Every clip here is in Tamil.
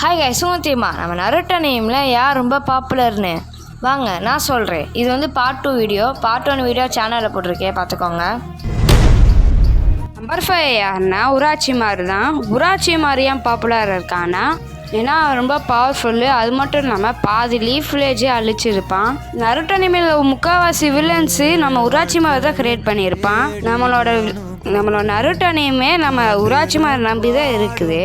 ஹாய் கைஸ், தெரியுமா நம்ம நருட்டோ நேமில் யார் ரொம்ப பாப்புலர்னு? வாங்க நான் சொல்கிறேன். இது வந்து பார்ட் 2 வீடியோ. பார்ட் 1 வீடியோ சேனலில் போட்டிருக்கேன், பார்த்துக்கோங்க. நம்பர் 5 யாருன்னா உராச்சிமாரு தான். உராச்சிமாரு ஏன் பாப்புலராக இருக்கான்னா, ஏன்னா ரொம்ப பவர்ஃபுல்லு. அது மட்டும் இல்லாமல் பாதி லீஃப் வில்லேஜே அழிச்சிருப்பான். நருட்டோ நேமில் முக்கால்வாசி வில்லன்ஸு நம்ம உராச்சிமாரு தான் கிரியேட் பண்ணியிருப்பான். நம்மளோட நருட்டோ நேமே நம்ம உராச்சிமாரு நம்பி தான் இருக்குது.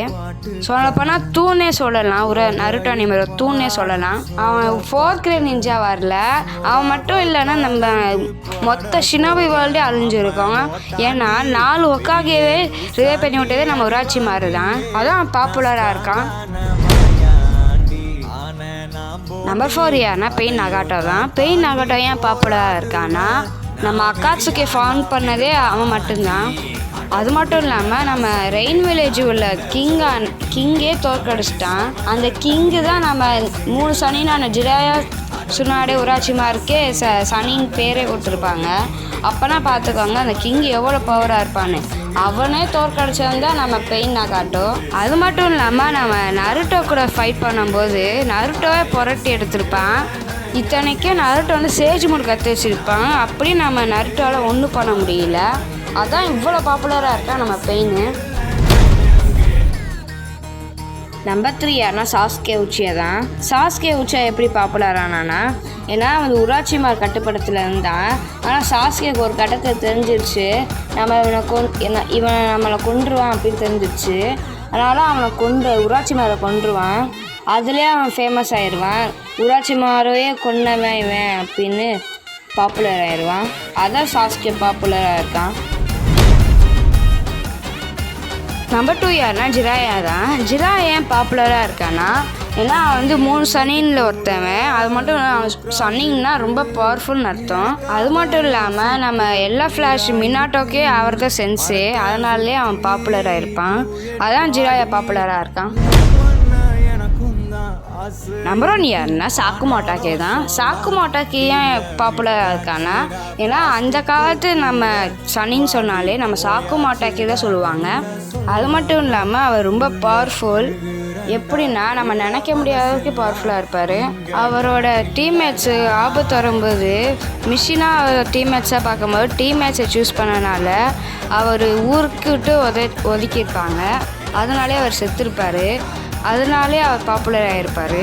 சொல்லப்போனால் தூணே சொல்லலாம். நருட்டோ நேமோட தூணே சொல்லலாம். அவன் 4th கிரேட் நிஞ்சா வரல. அவன் மட்டும் இல்லைன்னா நம்ம மொத்த ஷினோபி வேர்ல்டே அழிஞ்சிருக்கோம். ஏன்னா 4 ஒக்காகவே ரிவே பண்ணி விட்டதே நம்ம உராச்சிமாரு தான். அதான் பாப்புலராக இருக்கான். நம்பர் 4 யாருன்னா பெயின் நகாட்டோ தான். பெயின் நகாட்டோ ஏன் பாப்புலராக இருக்கான்னா, நம்ம அக்காட்சுக்கே ஃபார்ம் பண்ணதே அவன் மட்டும்தான். அது மட்டும் இல்லாமல் நம்ம ரெயின் வில்லேஜ் உள்ள கிங்கே தோற்கடிச்சிட்டான். அந்த கிங்கு தான் நம்ம 3 சனினான ஜிராயா, சுனாடே, உராச்சிமாருக்கே சனின்னு பேரே கொடுத்துருப்பாங்க. அப்போனா பார்த்துக்கோங்க அந்த கிங் எவ்வளோ பவராக இருப்பான்னு. அவனே தோற்கடிச்சவன் தான் நம்ம பெயின் நகாட்டோ. அது மட்டும் இல்லாமல் நம்ம நருட்டோ கூட ஃபைட் பண்ணும்போது நருட்டோவே புரட்டி எடுத்திருப்பான். இத்தனைக்கும் நருட்டோ வந்து சேஜ் மூடு கற்று வச்சுருப்பான். அப்படி நம்ம நருட்டோவில் ஒன்றும் பண்ண முடியல. அதான் இவ்வளோ பாப்புலராக இருக்கா நம்ம பெயின். நம்பர் 3 யாருன்னா சாஸ்கே உச்சியா தான். சாஸ்கே உச்சியா எப்படி பாப்புலர் ஆனானா, ஏன்னா வந்து உராச்சிமார் கட்டுப்படத்தில் இருந்தான். ஆனால் சாஸ்கேக்கு ஒரு கட்டத்தில் தெரிஞ்சிருச்சு நம்ம இவனை நம்மளை கொன்றுவான் அப்படின்னு தெரிஞ்சிருச்சு. அதனால் அவனை உராச்சிமாரை கொன்றுவான். அதுலேயே அவன் ஃபேமஸ் ஆயிடுவான். உராச்சிமாரையே கொன்னவன் இவன் அப்படின்னு பாப்புலர் ஆயிடுவான். அதான் சாஸ்கே பாப்புலராக இருக்கான். நம்பர் 2 யாருன்னா ஜிராயா தான். ஜிராயா ஏன் பாப்புலராக இருக்கான்னா, ஏன்னா வந்து 3 சனின்ல ஒருத்தவன். அது மட்டும் இல்லாமல் சனின்னா ரொம்ப பவர்ஃபுல்னு அர்த்தம். அது மட்டும் இல்லாமல் நம்ம எல்லா ஃப்ளாஷ் மினாட்டோக்கே அவர் தான் சென்ஸு. அதனாலே அவன் பாப்புலராக இருப்பான். அதான் ஜிராயா பாப்புலராக இருக்கான். நம்பர் 1 யாருன்னா சாக்குமோட்டாக்கே தான். சாக்குமோட்டாக்கே ஏன் பாப்புலராக இருக்கான்னா, ஏன்னா அந்த காலத்து நம்ம சனின்னு சொன்னாலே நம்ம சாக்குமோட்டாக்கே தான் சொல்லுவாங்க. அது மட்டும் இல்லாமல் அவர் ரொம்ப பவர்ஃபுல். எப்படின்னா நம்ம நினைக்க முடியாததுக்கு பவர்ஃபுல்லாக இருப்பார். அவரோட டீம்மேட்ஸு ஆபத்து வரும்போது மிஷினாக டீம்மேட்ஸாக பார்க்கும்போது டீம்மேட்ஸை சூஸ் பண்ணனால அவர் ஊருக்கு விட்டு ஒதுக்கியிருப்பாங்க. அதனாலே அவர் செத்துருப்பார். அதனாலே அவர் பாப்புலர் ஆகிருப்பார்.